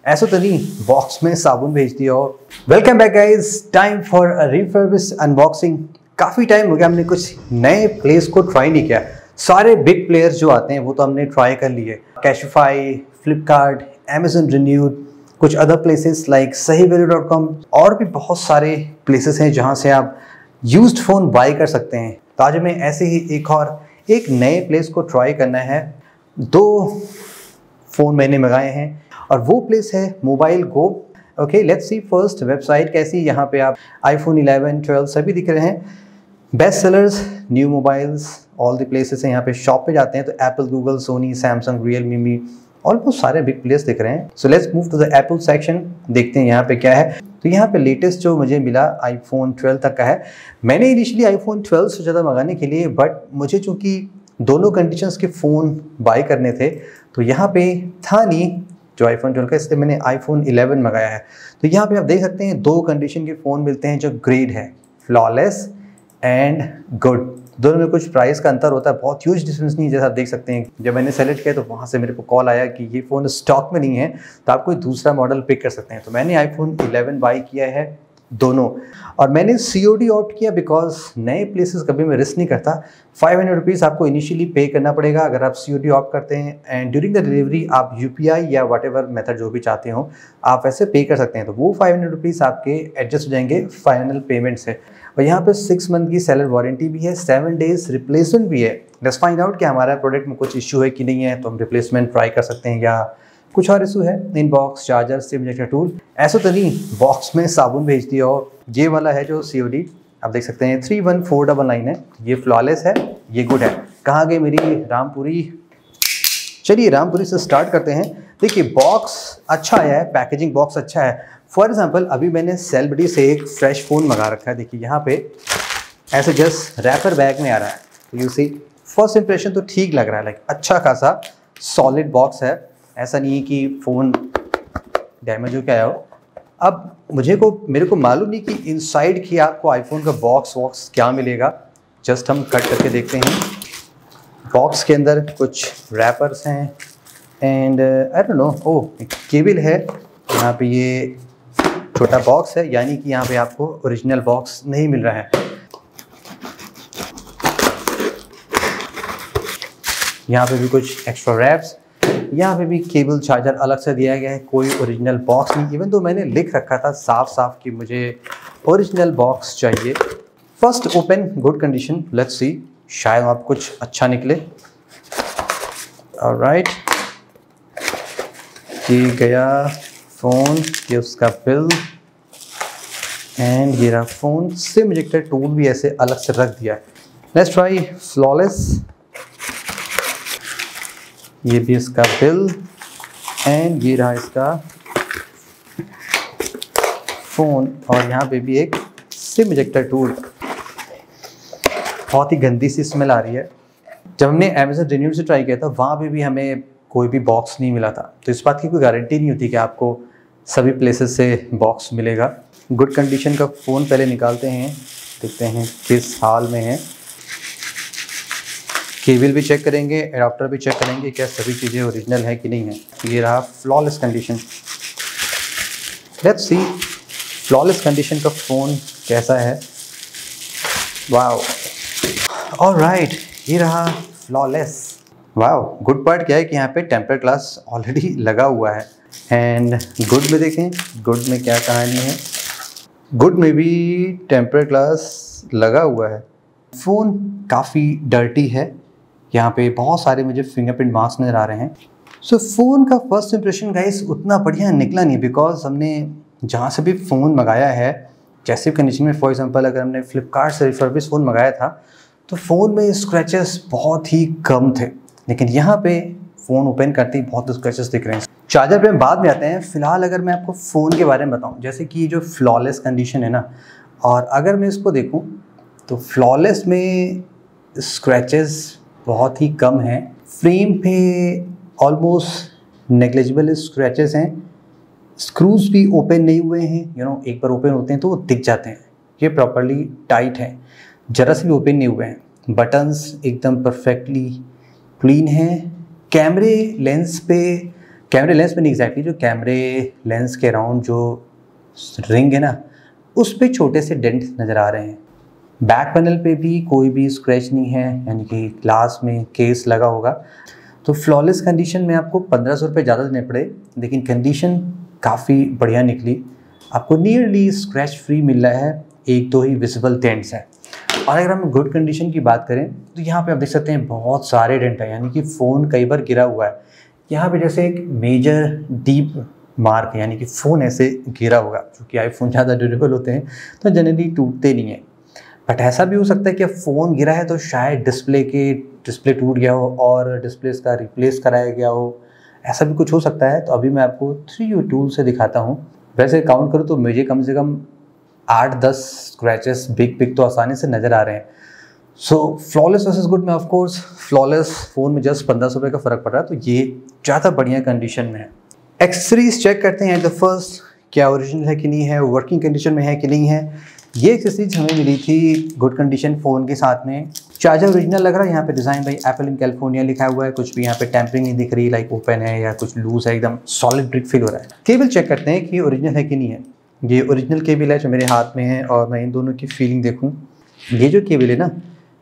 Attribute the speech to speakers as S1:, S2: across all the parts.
S1: ऐसा तो नहीं बॉक्स में साबुन भेज दिया हो। Welcome back guys, time for a refurbish unboxing. काफ़ी टाइम हो गया हमने कुछ नए प्लेस को ट्राई नहीं किया। सारे बिग प्लेयर्स जो आते हैं वो तो हमने ट्राई कर लिए, कैशिफाई, फ्लिपकार्ट, अमेजन रिन्यूड, कुछ अदर प्लेसेस लाइक sahivalue.com और भी बहुत सारे प्लेसेस हैं जहां से आप यूज्ड फ़ोन बाई कर सकते हैं। तो आज हमें ऐसे ही एक नए प्लेस को ट्राई करना है। 2 फ़ोन मैंने मंगाए हैं और वो प्लेस है mobile go. Okay, let's see first website कैसी। यहाँ पे आप आईफोन 11, 12 सभी दिख रहे हैं। Best sellers, new mobiles, all the places हैं। यहाँ पे शॉप पे जाते हैं तो Apple, Google, Sony, Samsung, Realme, Mi, almost सारे बिग प्लेयर्स दिख रहे हैं। So let's move to the Apple section, देखते हैं यहाँ पे क्या है। तो यहाँ पे लेटेस्ट जो मुझे मिला आईफोन 12 तक का है। मैंने इनिशियली आईफोन 12 से ज़्यादा मंगाने के लिए, बट मुझे चूँकि दोनों कंडीशंस के फ़ोन बाई करने थे तो यहाँ पे था नहीं जो आईफोन 12 का, इसलिए मैंने आईफोन 11 मंगाया है। तो यहाँ पे आप देख सकते हैं 2 कंडीशन के फ़ोन मिलते हैं जो ग्रेड है, फ्लॉलेस एंड गुड। दोनों में कुछ प्राइस का अंतर होता है, बहुत ह्यूज डिफरेंस नहीं है। जैसा आप देख सकते हैं जब मैंने सेलेक्ट किया तो वहाँ से मेरे को कॉल आया कि ये फ़ोन स्टॉक में नहीं है तो आप कोई दूसरा मॉडल पिक कर सकते हैं। तो मैंने आईफोन 11 बाई किया है दोनों, और मैंने COD ऑप्ट किया बिकॉज नए प्लेसेस कभी मैं रिस्क नहीं करता। 500 रुपीज़ आपको इनिशियली पे करना पड़ेगा अगर आप COD ऑप्ट करते हैं, एंड ड्यूरिंग द डिलीवरी आप UPI या वट एवर मेथड जो भी चाहते हो आप वैसे पे कर सकते हैं। तो वो 500 रुपीज़ आपके एडजस्ट हो जाएंगे फाइनल पेमेंट से। और यहाँ पे 6 मंथ की सेलर वारंटी भी है, 7 डेज रिप्लेसमेंट भी है। लेट्स फाइंड आउट कि हमारा प्रोडक्ट में कुछ इशू है कि नहीं है, तो हम रिप्लेसमेंट ट्राई कर सकते हैं या कुछ और इशू है। इन box charger, SIM ejector tool, ऐसा तो नहीं बॉक्स में साबुन भेज दिया हो। ये वाला है जो COD आप देख सकते हैं 31499 है। ये फ्लॉलेस है, ये गुड है। कहाँ गई मेरी रामपुरी? चलिए रामपुरी से स्टार्ट करते हैं। देखिए बॉक्स अच्छा आया है, पैकेजिंग बॉक्स अच्छा है। फॉर एग्जाम्पल अभी मैंने सेलबडी से एक फ्रेश फ़ोन मंगा रखा है। देखिए यहाँ पे ऐसे जस्ट रैपर बैग में आ रहा है। यू सी फर्स्ट इंप्रेशन तो ठीक लग रहा है, लाइक अच्छा खासा सॉलिड बॉक्स है। ऐसा नहीं है कि फ़ोन डैमेज हो के आया हो। अब मेरे को मालूम नहीं कि इनसाइड की आपको आईफोन का बॉक्स क्या मिलेगा। जस्ट हम कट करके देखते हैं। बॉक्स के अंदर कुछ रैपर्स हैं and I don't know, oh cable है। यहाँ पे ये छोटा बॉक्स है, यानी कि यहाँ पे आपको ओरिजिनल बॉक्स नहीं मिल रहा है। यहाँ पे भी कुछ एक्स्ट्रा रैप्स, यहाँ पे भी केबल चार्जर अलग से दिया गया है, कोई ओरिजिनल बॉक्स नहीं। इवन तो मैंने लिख रखा था साफ साफ कि मुझे ओरिजिनल बॉक्स चाहिए। First open, good condition, let's see शायद आप कुछ अच्छा निकले। ऑलराइट, ये गया फ़ोन, ये उसका बिल एंड ये रहा फ़ोन। सिम इजेक्टर टूल भी ऐसे अलग से रख दिया है। Let's try flawless. ये भी इसका बिल एंड ये रहा इसका फ़ोन, और यहाँ पे भी एक सिम इजेक्टर टूल। बहुत ही गंदी सी स्मेल आ रही है। जब हमने अमेजन रिन्यूड से ट्राई किया था वहाँ पे भी हमें कोई भी बॉक्स नहीं मिला था, तो इस बात की कोई गारंटी नहीं होती कि आपको सभी प्लेसेस से बॉक्स मिलेगा। गुड कंडीशन का फ़ोन पहले निकालते हैं, देखते हैं किस हाल में है। केबल भी चेक करेंगे, एडाप्टर भी चेक करेंगे, क्या सभी चीज़ें ओरिजिनल है कि नहीं है। ये रहा flawless condition. Let's see flawless condition का फ़ोन कैसा है। वाओ, ऑलराइट, ये रहा फ्लॉलेस। वाओ, गुड पार्ट क्या है कि यहाँ पे टेम्पर ग्लास ऑलरेडी लगा हुआ है। एंड गुड में देखें, गुड में क्या कहानी है। गुड में भी टेम्पर ग्लास लगा हुआ है। फ़ोन काफ़ी डर्टी है, यहाँ पे बहुत सारे मुझे फिंगरप्रिंट मार्क्स नज़र आ रहे हैं। सो फ़ोन का फर्स्ट इंप्रेशन गाइस उतना बढ़िया निकला नहीं, बिकॉज हमने जहाँ से भी फ़ोन मंगाया है जैसे कंडीशन में, फॉर एग्जांपल अगर हमने फ्लिपकार्ट से रिफर्बिश फ़ोन मंगाया था तो फ़ोन में स्क्रैचेस बहुत ही कम थे, लेकिन यहाँ पे फ़ोन ओपन करते ही बहुत स्क्रैचेस दिख रहे हैं। चार्जर पे हम बाद में आते हैं। फ़िलहाल अगर मैं आपको फ़ोन के बारे में बताऊँ, जैसे कि ये जो फ्लॉलेस कंडीशन है ना, और अगर मैं इसको देखूँ तो फ्लॉलेस में स्क्रैचेस बहुत ही कम हैं। फ्रेम पे ऑलमोस्ट नेग्लिजिबल स्क्रैचेस हैं। स्क्रूज भी ओपन नहीं हुए हैं, एक बार ओपन होते हैं तो वो दिख जाते हैं। ये प्रॉपर्ली टाइट है, ज़रा से भी ओपन नहीं हुए हैं। बटन्स एकदम परफेक्टली क्लीन हैं। कैमरे लेंस पे कैमरे लेंस में नहीं एग्जैक्टली, जो कैमरे लेंस के अराउंड जो रिंग है ना, उस पे छोटे से डेंट नज़र आ रहे हैं। बैक पैनल पे भी कोई भी स्क्रैच नहीं है, यानी कि ग्लास में केस लगा होगा। तो फ्लॉलेस कंडीशन में आपको 1500 रुपये ज़्यादा देने पड़े, लेकिन कंडीशन काफ़ी बढ़िया निकली। आपको नियरली स्क्रैच फ्री मिल रहा है, एक दो ही विजिबल डेंट्स हैं। और अगर हम गुड कंडीशन की बात करें तो यहाँ पे आप देख सकते हैं बहुत सारे डेंट हैं, यानी कि फ़ोन कई बार गिरा हुआ है। यहाँ पे जैसे एक मेजर डीप मार्क है, यानी कि फ़ोन ऐसे गिरा होगा, क्योंकि आईफोन ज़्यादा ड्यूरेबल होते हैं तो जनरली टूटते नहीं हैं। बट ऐसा भी हो सकता है कि फ़ोन गिरा है तो शायद डिस्प्ले टूट गया हो और डिस्प्ले इसका रिप्लेस कराया गया हो, ऐसा भी कुछ हो सकता है। तो अभी मैं आपको 3U टूल से दिखाता हूँ। वैसे काउंट करूँ तो मुझे कम से कम 8-10 स्क्रैचेस बिग तो आसानी से नज़र आ रहे हैं। सो फ्लॉलेस वर्सेस गुड में ऑफकोर्स फ्लॉलेस फ़ोन में जस्ट 1500 रुपये का फ़र्क पड़ रहा है, तो ये ज़्यादा बढ़िया कंडीशन में है। एक्सेसरीज चेक करते हैं। द फर्स्ट, क्या ओरिजिनल है कि नहीं है, वर्किंग कंडीशन में है कि नहीं है। ये एक्सेसरीज हमें मिली थी गुड कंडीशन फ़ोन के साथ में। चार्जर ओरिजिनल लग रहा है, यहाँ पे design by Apple in California लिखा हुआ है। कुछ भी यहाँ पे टैम्परिंग नहीं दिख रही, लाइक ओपन है या कुछ लूज है, एकदम सॉलिड ब्रिक फील हो रहा है। केबल चेक करते हैं कि ओरिजिनल है कि नहीं है। ये ओरिजिनल केबल है जो मेरे हाथ में है, और मैं इन दोनों की फीलिंग देखूँ। ये जो केबल है ना,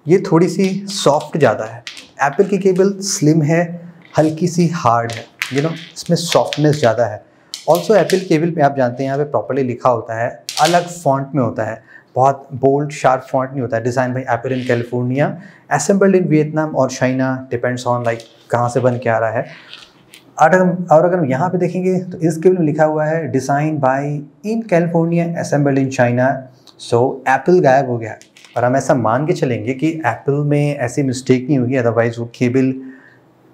S1: ये थोड़ी सी सॉफ्ट ज़्यादा है। एप्पल की केबल स्लिम है, हल्की सी हार्ड है, इसमें सॉफ्टनेस ज़्यादा है। ऑल्सो एप्पल केबल पे आप जानते हैं यहाँ पे प्रॉपर्ली लिखा होता है, अलग फॉन्ट में होता है, बहुत बोल्ड शार्प फॉन्ट नहीं होता है। Design by Apple in California, assembled in Vietnam और चाइना, डिपेंड्स ऑन लाइक कहाँ से बन के आ रहा है। और अगर हम यहाँ पे देखेंगे तो इस केबल में लिखा हुआ है design by in California, assembled in China. So Apple गायब हो गया, और हम ऐसा मान के चलेंगे कि एप्पल में ऐसी मिस्टेक नहीं होगी, अदरवाइज वो केबल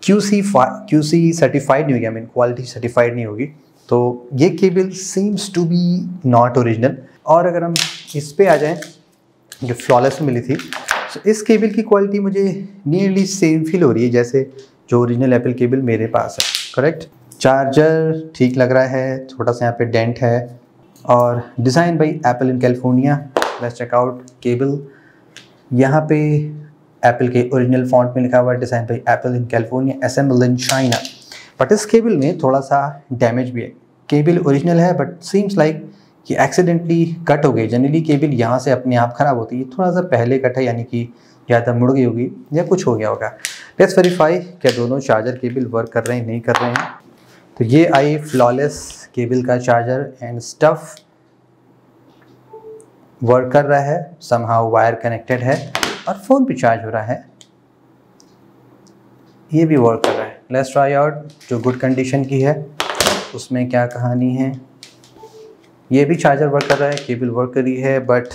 S1: QC सर्टिफाइड नहीं होगी, आई मीन क्वालिटी सर्टिफाइड नहीं होगी। तो ये cable seems to be not original. और अगर हम इस पे आ जाएं जो फ्लॉलेस में मिली थी, तो इस केबल की क्वालिटी मुझे नियरली सेम फील हो रही है जैसे जो ओरिजिनल एप्पल केबल मेरे पास है। करेक्ट। चार्जर ठीक लग रहा है, छोटा सा यहाँ पे डेंट है, और design by Apple in California. Let's check out cable. यहाँ पे एप्पल के ओरिजिनल फॉन्ट में लिखा हुआ है design by Apple in California, assembled in China. But इस केबल में थोड़ा सा डैमेज भी है। केबल ओरिजिनल है बट सीम्स लाइक कि एक्सीडेंटली कट हो गई। जनरली केबल यहाँ से अपने आप ख़राब होती है, थोड़ा सा पहले कट है, यानी कि या तो मुड़ गई होगी या कुछ हो गया होगा। लेट्स वेरीफाई क्या दोनों चार्जर केबल वर्क कर रहे हैं नहीं कर रहे हैं। तो ये आई फ्लॉलेस केबल का चार्जर एंड स्टफ वर्क कर रहा है, समहाउ वायर कनेक्टेड है और फ़ोन पे चार्ज हो रहा है, ये भी वर्क कर रहा है। लेट्स ट्राई आउट जो गुड कंडीशन की है उसमें क्या कहानी है। ये भी चार्जर वर्क कर रहा है, केबल वर्क कर रही है, बट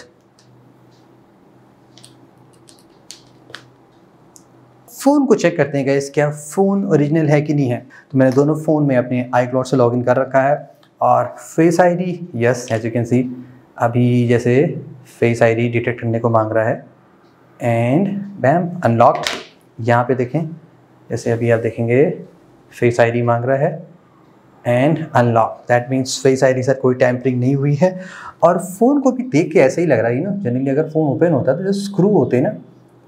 S1: फ़ोन को चेक करते हैं गाइस, क्या फ़ोन ओरिजिनल है कि नहीं है। तो मैंने दोनों फ़ोन में अपने iCloud से लॉगिन कर रखा है, और face ID yes, as you can see अभी जैसे फेस आईडी डिटेक्ट करने को मांग रहा है, एंड बैम अनलॉक्ड। यहाँ पे देखें, जैसे अभी आप देखेंगे फेस आईडी मांग रहा है and unlock. That means face ID से कोई टैम्परिंग नहीं हुई है। और फ़ोन को भी देख के ऐसे ही लग रहा है ना, जनरली अगर फ़ोन ओपन होता है तो जो स्क्रू होते हैं ना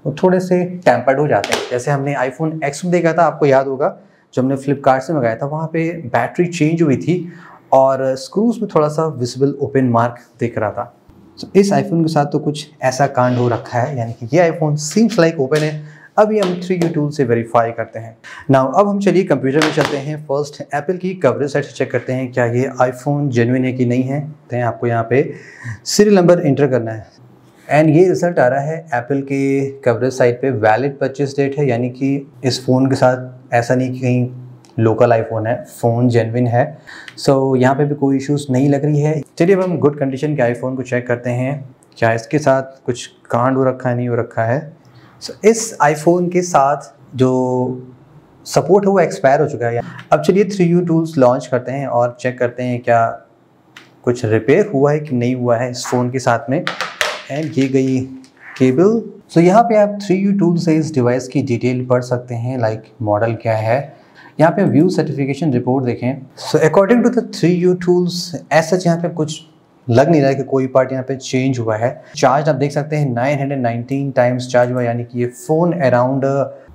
S1: वो थोड़े से टैम्पर्ड हो जाते हैं। जैसे हमने आईफोन X में देखा था, आपको याद होगा जब हमने फ्लिपकार्ट से मंगाया था, वहाँ पे बैटरी चेंज हुई थी और स्क्रूज में थोड़ा सा विजिबल ओपन मार्क दिख रहा था। तो इस आईफोन के साथ तो कुछ ऐसा कांड हो रखा है, यानी कि ये आईफोन सीम्स लाइक ओपन है। अभी हम 3U टूल से वेरीफाई करते हैं। नाउ अब हम चलिए कंप्यूटर में चलते हैं। फर्स्ट एप्पल की कवरेज साइट से चेक करते हैं क्या ये आईफोन जेन्युइन है कि नहीं है। तो आपको यहाँ पे सीरियल नंबर इंटर करना है, एंड ये रिजल्ट आ रहा है एप्पल के कवरेज साइट पे वैलिड परचेस डेट है, यानी कि इस फ़ोन के साथ ऐसा नहीं कि कहीं लोकल आईफोन है, फ़ोन जेन्युइन है। सो यहाँ पे भी कोई इश्यूज़ नहीं लग रही है। चलिए अब हम गुड कंडीशन के आईफोन को चेक करते हैं, क्या इसके साथ कुछ कांड हो रखा है नहीं हो रखा है। इस आईफोन के साथ जो सपोर्ट है वो एक्सपायर हो चुका है। अब चलिए 3U टूल्स लॉन्च करते हैं और चेक करते हैं क्या कुछ रिपेयर हुआ है कि नहीं हुआ है इस फ़ोन के साथ में। एंड ये गई केबल। सो यहाँ पे आप 3U टूल से इस डिवाइस की डिटेल पढ़ सकते हैं, लाइक मॉडल क्या है। यहाँ पे व्यू सर्टिफिकेशन रिपोर्ट देखें। So according to the 3U tools ऐसा यहाँ पे कुछ लग नहीं रहा है कि कोई पार्ट यहाँ पे चेंज हुआ है। चार्ज आप देख सकते हैं 919 टाइम्स चार्ज हुआ, यानी कि ये फ़ोन अराउंड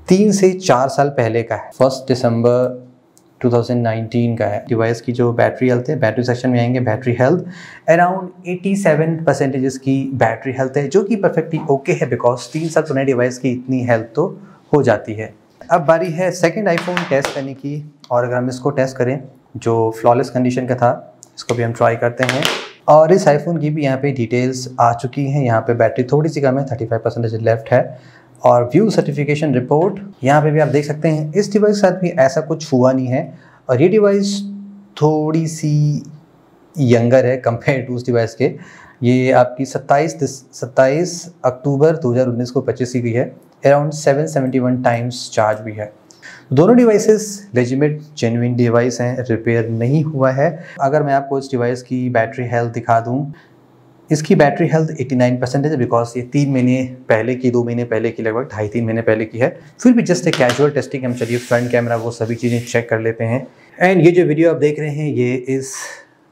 S1: 3 से 4 साल पहले का है। 1 दिसंबर 2019 का है। डिवाइस की जो बैटरी हेल्थ है, बैटरी सेक्शन में आएंगे, बैटरी हेल्थ अराउंड 87% की बैटरी हेल्थ है, जो कि परफेक्टली ओके है बिकॉज 3 साल पुराने डिवाइस की इतनी हेल्थ तो हो जाती है। अब बारी है सेकंड आईफोन टेस्ट करने की, और अगर हम इसको टेस्ट करें जो फ्लॉलेस कंडीशन का था, इसको भी हम ट्राई करते हैं। और इस आईफोन की भी यहाँ पे डिटेल्स आ चुकी हैं। यहाँ पे बैटरी थोड़ी सी कम है, 35% लेफ्ट है। और व्यू सर्टिफिकेशन रिपोर्ट यहाँ पे भी आप देख सकते हैं। इस डिवाइस के साथ भी ऐसा कुछ हुआ नहीं है, और ये डिवाइस थोड़ी सी यंगर है कंपेयर टू उस डिवाइस के। ये आपकी 27 अक्टूबर 2019 को परचेस की गई है। अराउंड 771 टाइम्स चार्ज भी है। दोनों डिवाइसेस लेजिटिमेट जेन्युइन डिवाइस हैं, रिपेयर नहीं हुआ है। अगर मैं आपको इस डिवाइस की बैटरी हेल्थ दिखा दूं, इसकी बैटरी हेल्थ 89% है, बिकॉज ये 3 महीने पहले की, 2 महीने पहले की, लगभग 2.5-3 महीने पहले की है। फिर भी जस्ट एक कैजुअल टेस्टिंग, हम चलिए फ्रंट कैमरा वो सभी चीज़ें चेक कर लेते हैं। एंड ये जो वीडियो आप देख रहे हैं, ये इस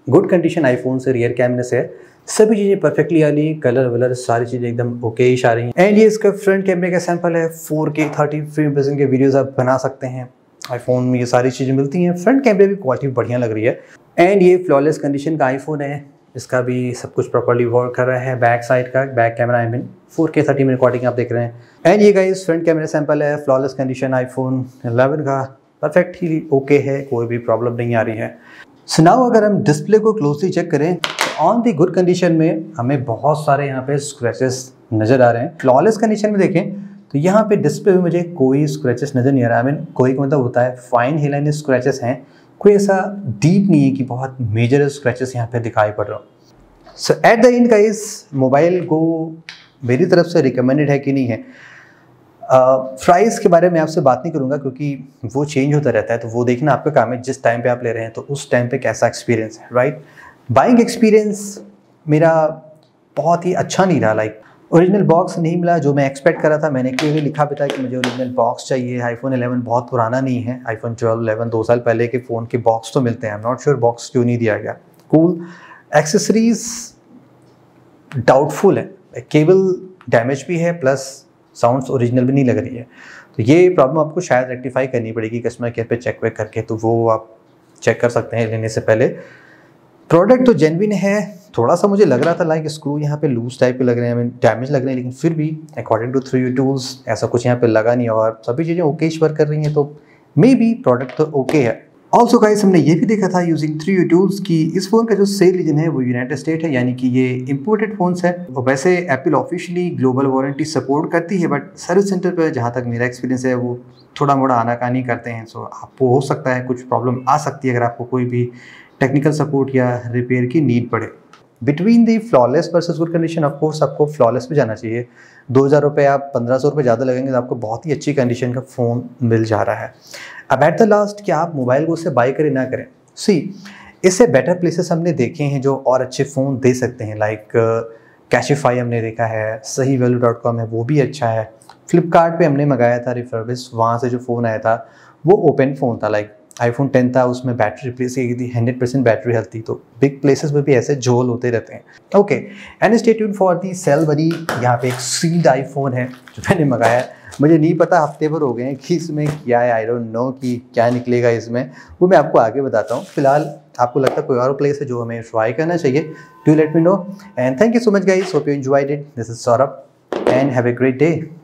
S1: गुड कंडीशन आईफोन से रियर कैमरे से है। सभी चीज़ें परफेक्टली आ रही, कलर वलर सारी चीज़ें एकदम ओके आ रही हैं। एंड ये इसका फ्रंट कैमरे का सैंपल है। 4K 30 फ्रेम के वीडियोस आप बना सकते हैं। आईफोन में ये सारी चीज़ें मिलती हैं। फ्रंट कैमरे भी क्वालिटी बढ़िया लग रही है। एंड ये फ्लॉलेस कंडीशन का आईफोन है, इसका भी सब कुछ प्रॉपर्ली वर्क कर रहा है। बैक साइड का back camera I mean 4K 30 minute recording आप देख रहे हैं। एंड ये गाइस फ्रंट कैमरा सैंपल है फ्लॉलेस कंडीशन आईफोन 11 का, परफेक्टली ओके है, कोई भी प्रॉब्लम नहीं आ रही है। सो नाउ अगर हम डिस्प्ले को क्लोजली चेक करें तो ऑन दी गुड कंडीशन में हमें बहुत सारे यहाँ पे स्क्रैचेस नज़र आ रहे हैं। फ्लॉलेस कंडीशन में देखें तो यहाँ पे डिस्प्ले में मुझे कोई स्क्रैचेस नज़र नहीं आ रहा। आई मीन कोई का मतलब होता है फाइन हेलाइन स्क्रैचेस हैं, कोई ऐसा डीप नहीं है कि बहुत मेजर स्क्रैचेस यहाँ पे दिखाई पड़ रहा हो। So at the end guys, mobile को मेरी तरफ से रिकमेंडेड है कि नहीं है। प्राइस के बारे में आपसे बात नहीं करूँगा क्योंकि वो चेंज होता रहता है, तो वो देखना आपका काम है। जिस टाइम पे आप ले रहे हैं तो उस टाइम पे कैसा एक्सपीरियंस है, राइट। बाइंग एक्सपीरियंस मेरा बहुत ही अच्छा नहीं रहा। लाइक ओरिजिनल बॉक्स नहीं मिला जो मैं एक्सपेक्ट कर रहा था। मैंने क्लियरली लिखा भी था कि मुझे ओरिजिनल बॉक्स चाहिए। आईफोन 11 बहुत पुराना नहीं है, आईफोन 12, 11 2 साल पहले के फ़ोन के बॉक्स तो मिलते हैं। I am not sure box क्यों नहीं दिया गया। कूल एक्सेसरीज डाउटफुल है, केबल डैमेज भी है, प्लस साउंड्स ओरिजिनल भी नहीं लग रही है। तो ये प्रॉब्लम आपको शायद रेक्टिफाई करनी पड़ेगी कस्टमर केयर पे चेक वेक करके, तो वो आप चेक कर सकते हैं लेने से पहले। प्रोडक्ट तो जेन्युइन है। थोड़ा सा मुझे लग रहा था लाइक स्क्रू यहाँ पे लूज टाइप के लग रहे हैं, डैमेज लग रहे हैं, लेकिन फिर भी अकॉर्डिंग टू 3U टूल्स ऐसा कुछ यहाँ पे लगा नहीं, और सभी चीज़ें ओके वर्क कर रही हैं, तो मे बी प्रोडक्ट तो ओके है। ऑल्सो गाइस, हमने ये भी देखा था यूजिंग 3U टूल्स की इस फोन का जो सेल रीजन है वो यूनाइटेड स्टेट है, यानी कि ये इंपोर्टेड फोन्स है। और वैसे Apple officially global warranty support करती है, बट सर्विस सेंटर पर जहाँ तक मेरा एक्सपीरियंस है वो थोड़ा मोड़ा आनाकानी करते हैं। सो आपको हो सकता है कुछ प्रॉब्लम आ सकती है अगर आपको कोई भी टेक्निकल सपोर्ट या रिपेयर की नीड पड़े। Between the flawless versus good condition, of course आपको फ्लॉलेस पे जाना चाहिए। 2000 रुपये आप 1500 रुपये ज़्यादा लगेंगे तो आपको बहुत ही अच्छी कंडीशन का फ़ोन मिल जा रहा है। अब एट द लास्ट क्या आप मोबाइल को उससे बाई करें ना करें, सी इससे बेटर प्लेसेस हमने देखे हैं जो और अच्छे फ़ोन दे सकते हैं। लाइक कैशिफाई हमने देखा है, सही वैल्यू.com है वो भी अच्छा है। फ्लिपकार्ट पे हमने मंगाया था रिफर्बिश, वहाँ से जो फ़ोन आया था वो ओपन फ़ोन था। लाइक आईफोन 10 था, उसमें बैटरी रिप्लेस की गई थी, 100% बैटरी हेल्थ थी। तो बिग प्लेसेस में भी ऐसे झोल होते रहते हैं। Okay, and stay tuned for the sale buddy. यहाँ पे एक सील्ड आईफोन है जो मैंने मंगाया। मुझे नहीं पता, हफ्ते भर हो गए हैं कि इसमें क्या है, आई डोंट नो कि क्या निकलेगा इसमें, वो मैं आपको आगे बताता हूँ। फिलहाल आपको लगता है कोई और प्लेस है जो हमें ट्राई करना चाहिए, do let me know. And thank you so much guys, hope you enjoyed it. This is Saurabh and have a great day.